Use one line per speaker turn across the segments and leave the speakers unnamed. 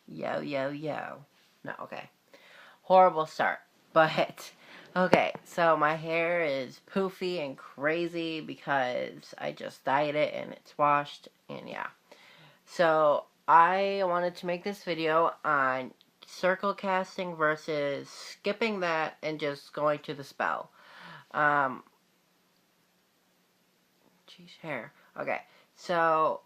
Yo, yo, yo. No, okay. Horrible start. But, okay, so my hair is poofy and crazy because I just dyed it and it's washed, and yeah. So, I wanted to make this video on circle casting versus skipping that and just going to the spell. Um, Geez, hair. Okay, so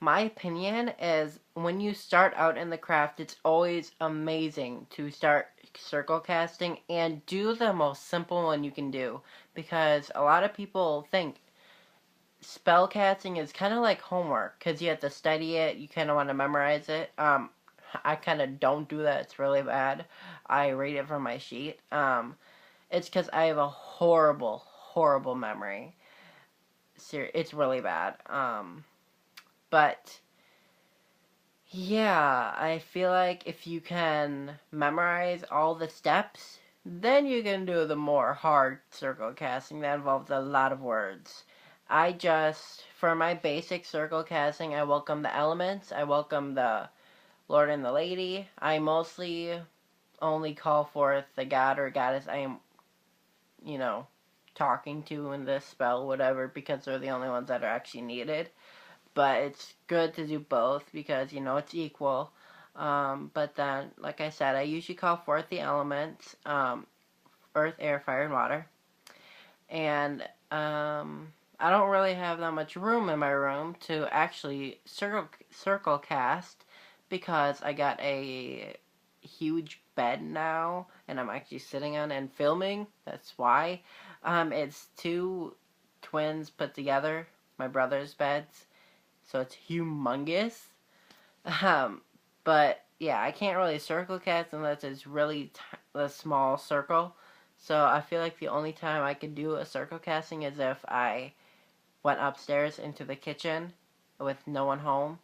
my opinion is when you start out in the craft, it's always amazing to start circle casting and do the most simple one you can do, because a lot of people think spell casting is kind of like homework because you have to study it, you kind of want to memorize it. I kind of don't do that. It's really bad. I read it from my sheet. It's because I have a horrible memory. It's really bad. But yeah, I feel like if you can memorize all the steps, then you can do the more hard circle casting that involves a lot of words. For my basic circle casting, I welcome the elements, I welcome the Lord and the Lady. I mostly only call forth the god or goddess I am, you know, talking to in this spell, whatever, because they're the only ones that are actually needed. But it's good to do both because, it's equal. But then, like I said, I usually call forth the elements, earth, air, fire, and water. And I don't really have that much room in my room to actually circle cast because I got a huge bed now and I'm actually sitting on and filming. That's why. It's two twins put together, my brother's beds, so it's humongous. Um, but yeah, I can't really circle cast unless it's really a small circle. So I feel like the only time I could do a circle casting is if I went upstairs into the kitchen with no one home.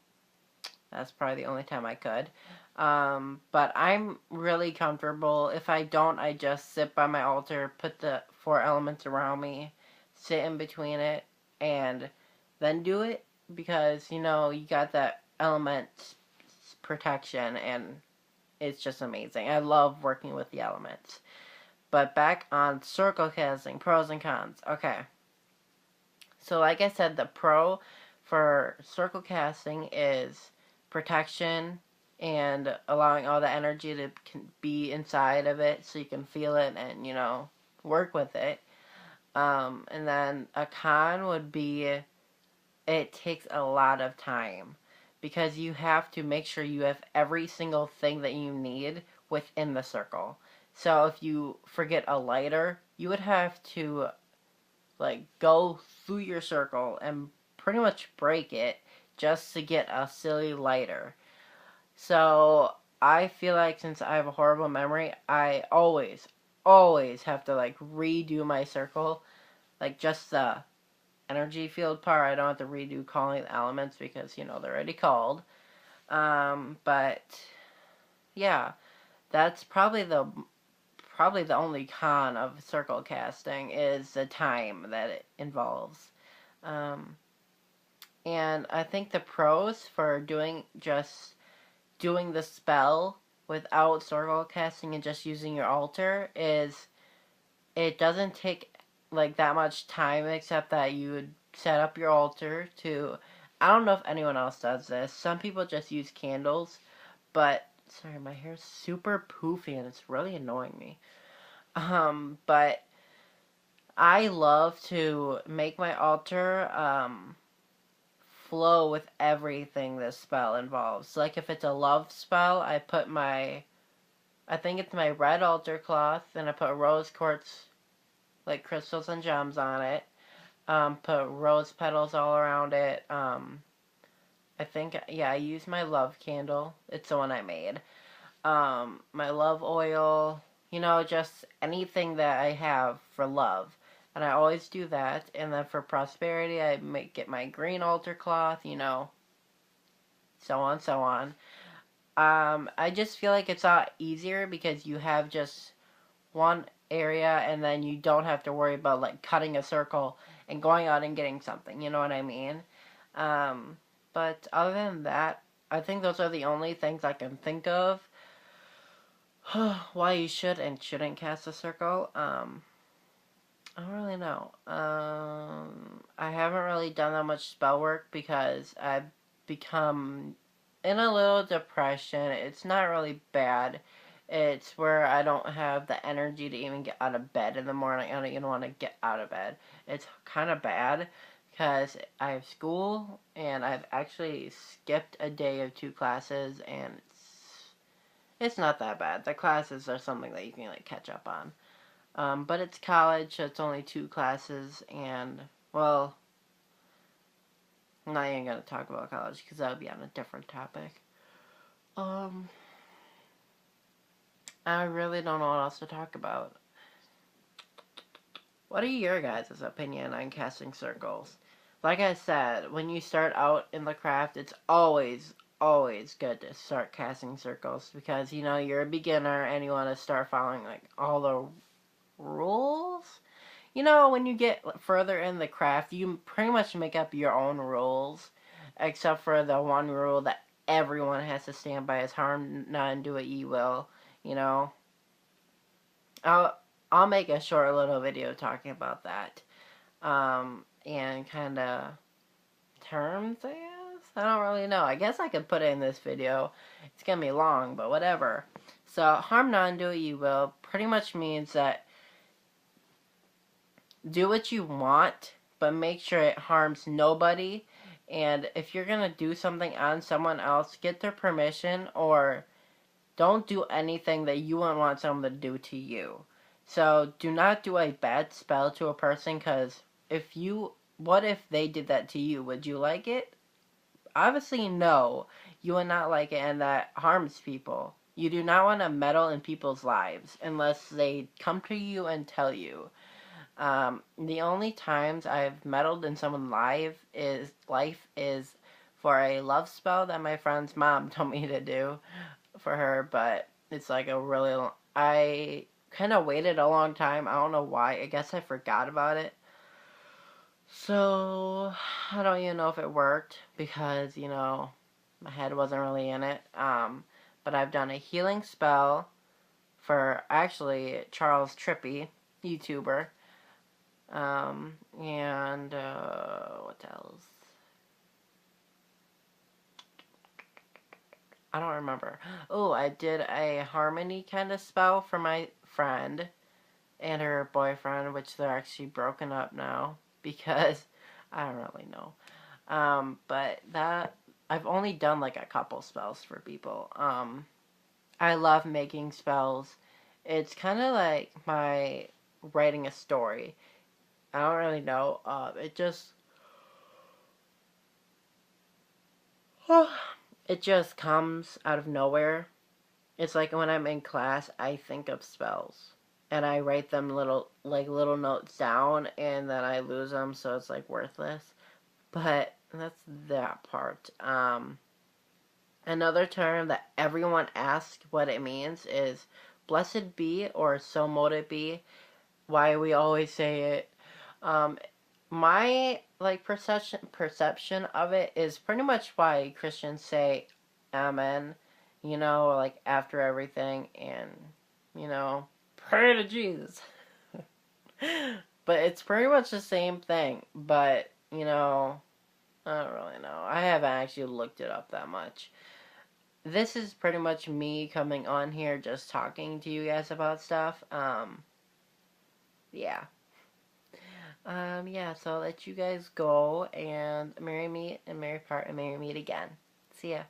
That's probably the only time I could. But I'm really comfortable. If I don't, I just sit by my altar, put the four elements around me, sit in between it, and then do it because, you got that element protection and it's just amazing. I love working with the elements. But back on circle casting, pros and cons. Okay. So like I said, the pro for circle casting is protection and allowing all the energy to be inside of it so you can feel it and, work with it. And then a con would be it takes a lot of time because you have to make sure you have every single thing that you need within the circle. So if you forget a lighter, you would have to go through your circle and pretty much break it just to get a silly lighter. So I feel like since I have a horrible memory, I always have to redo my circle, just the energy field part. I don't have to redo calling the elements because they're already called. But yeah, that's probably the only con of circle casting is the time that it involves. Um, and I think the pros for doing the spell without circle casting and just using your altar is it doesn't take that much time except that you would set up your altar to I don't know if anyone else does this. Some people just use candles, but sorry, my hair's super poofy and it's really annoying me. But I love to make my altar flow with everything this spell involves. Like if it's a love spell, I think it's my red altar cloth, and I put rose quartz, crystals and gems on it. Put rose petals all around it. I think, yeah, I use my love candle. It's the one I made. My love oil, just anything that I have for love. And I always do that. And then for prosperity, get my green altar cloth, so on, so on. I just feel like it's a lot easier because you have just one area and then you don't have to worry about cutting a circle and going out and getting something, you know what I mean? But other than that, I think those are the only things I can think of why you should and shouldn't cast a circle. I don't really know. I haven't really done that much spell work because I've become in a little depression. It's not really bad. It's where I don't have the energy to even get out of bed in the morning. I don't even want to get out of bed. It's kind of bad because I have school and I've actually skipped a day of 2 classes, and it's not that bad. The classes are something that you can like catch up on. But it's college, so it's only 2 classes, and, well, I'm not even going to talk about college, because that would be on a different topic. I really don't know what else to talk about. What are your guys' opinion on casting circles? Like I said, when you start out in the craft, it's always good to start casting circles, because, you know, you're a beginner, and you want to start following, like, all the rules. You know, when you get further in the craft, you pretty much make up your own rules, except for the one rule that everyone has to stand by is harm none, do what ye will. You know, I'll make a short little video talking about that, and kind of terms, I guess. I don't really know. I guess I could put it in this video. It's gonna be long, but whatever. So harm none, do what you will pretty much means that do what you want, but make sure it harms nobody. And if you're gonna do something on someone else, get their permission, or don't do anything that you wouldn't want someone to do to you. So do not do a bad spell to a person, because what if they did that to you? Would you like it? Obviously no, you would not like it, and that harms people. You do not want to meddle in people's lives unless they come to you and tell you. The only times I've meddled in someone's life is for a love spell that my friend's mom told me to do for her, but it's like I kind of waited a long time. I don't know why. I guess I forgot about it. So, I don't even know if it worked because, you know, my head wasn't really in it. But I've done a healing spell for actually Charles Trippy, YouTuber. And, what else? I don't remember. Oh, I did a harmony kind of spell for my friend and her boyfriend, which they're actually broken up now because I don't really know. But I've only done like a couple spells for people. I love making spells. It's kind of like my writing a story. I don't really know. It just comes out of nowhere. It's like when I'm in class, I think of spells and I write them little notes down, and then I lose them, so it's like worthless. But that's that part. Another term that everyone asks what it means is blessed be, or so mote it be. Why we always say it. My like perception of it is pretty much why Christians say amen, you know, like after everything, and you know, pray to Jesus. But it's pretty much the same thing, but you know, I don't really know. I haven't actually looked it up that much. This is pretty much me coming on here just talking to you guys about stuff. Yeah. Yeah, so I'll let you guys go, and merry meet and merry part and merry meet again. See ya.